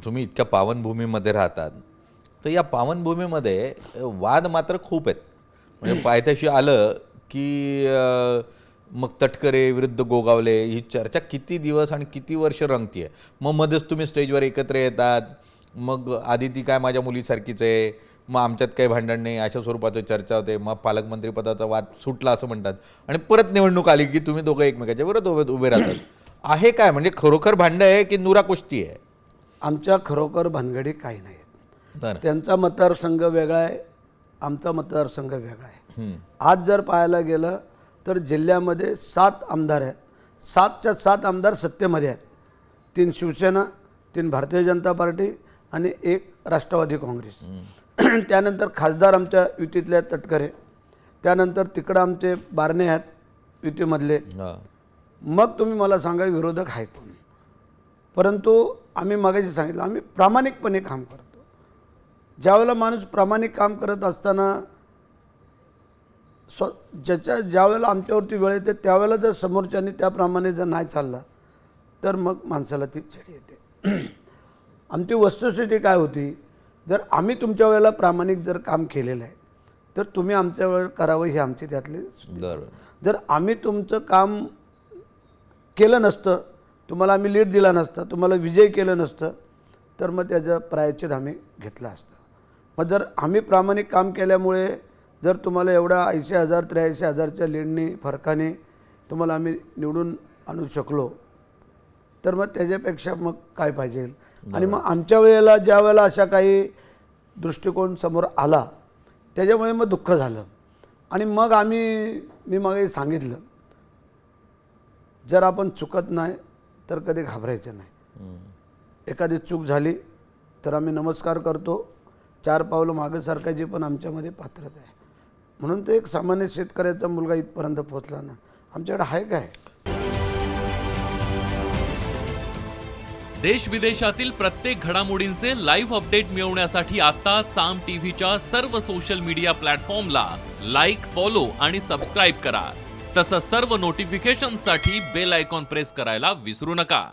तुम्ही इतक्या पावनभूमीमध्ये राहतात, तर या पावनभूमीमध्ये वाद मात्र खूप आहेत. म्हणजे पायथ्याशी आलं की मग तटकरे विरुद्ध गोगावले ही चर्चा किती दिवस आणि किती वर्ष रंगतीये. मग मध्येच तुम्ही स्टेजवर एकत्र येतात, मग आदिती काय माझ्या मुलीसारखीच आहे, मग आमच्यात काही भांडण नाही अशा स्वरूपाचं चर्चा होते. मग पालकमंत्रीपदाचा वाद सुटला असं म्हणतात आणि परत निवडणूक आली की तुम्ही दोघं एकमेकाच्या विरोधात उभे राहतात. आहे काय म्हणजे खरोखर भांडण आहे की नुरा कुस्ती आहे? आमच्या खरोखर भानगडी काही नाहीत. तर त्यांचा मतदारसंघ वेगळा आहे, आमचा मतदारसंघ वेगळा आहे. आज जर पाहायला गेलं तर जिल्ह्यामध्ये 7 आमदार आहेत. 7च्या 7 आमदार सत्तेमध्ये आहेत. 3 शिवसेना, 3 भारतीय जनता पार्टी आणि 1 राष्ट्रवादी काँग्रेस. त्यानंतर खासदार आमच्या युतीतले तटकरे, त्यानंतर तिकडं आमचे बारणे आहेत युतीमधले. मग तुम्ही मला सांगा विरोधक आहे कोण? परंतु आम्ही मागाशी सांगितलं आम्ही प्रामाणिकपणे काम करतो. ज्यावेळेला माणूस प्रामाणिक काम करत असताना ज्यावेळेला आमच्यावरती वेळ येते त्यावेळेला जर समोरच्याने त्याप्रमाणे जर नाही चालला तर मग माणसाला ती चिड येते. आमची वस्तुस्थिती काय होती, जर आम्ही तुमच्या वेळेला प्रामाणिक जर काम केलेलं आहे तर तुम्ही आमच्या वेळेला करावं ही आमची त्यातली. जर आम्ही तुमचं काम केलं नसतं, तुम्हाला आम्ही लीड दिला नसता, तुम्हाला विजय केलं नसतं, तर मग त्याचं प्रायश्चित आम्ही घेतलं असतं. मग जर आम्ही प्रामाणिक काम केल्यामुळे जर तुम्हाला एवढा 80,000 83,000च्या लीडने फरकाने तुम्हाला आम्ही निवडून आणू शकलो तर मग त्याच्यापेक्षा मग काय पाहिजे. आणि मग आमच्या वेळेला ज्या वेळेला अशा काही दृष्टिकोन समोर आला त्याच्यामुळे मग दुःख झालं. आणि मग मी मागे सांगितलं, जर आपण चुकत नाही तर कधी घाबरायचं नाही. एखादी चूक झाली तर आम्ही नमस्कार करतो, 4 पावलं मागे सरकायची पण आमच्यामध्ये पात्रता आहे. म्हणून तो एक सामान्य शेतकऱ्याचा मुलगा इथपर्यंत पोहोचला ना. आमच्याकडे आहे काय? देश विदेशातील प्रत्येक घडामोडींचे लाईव्ह अपडेट मिळवण्यासाठी आता साम टीव्हीच्या सर्व सोशल मीडिया प्लॅटफॉर्मला लाईक, फॉलो आणि सबस्क्राईब करा. तसंच सर्व नोटिफिकेशनसाठी बेल आयकॉन प्रेस करायला विसरू नका.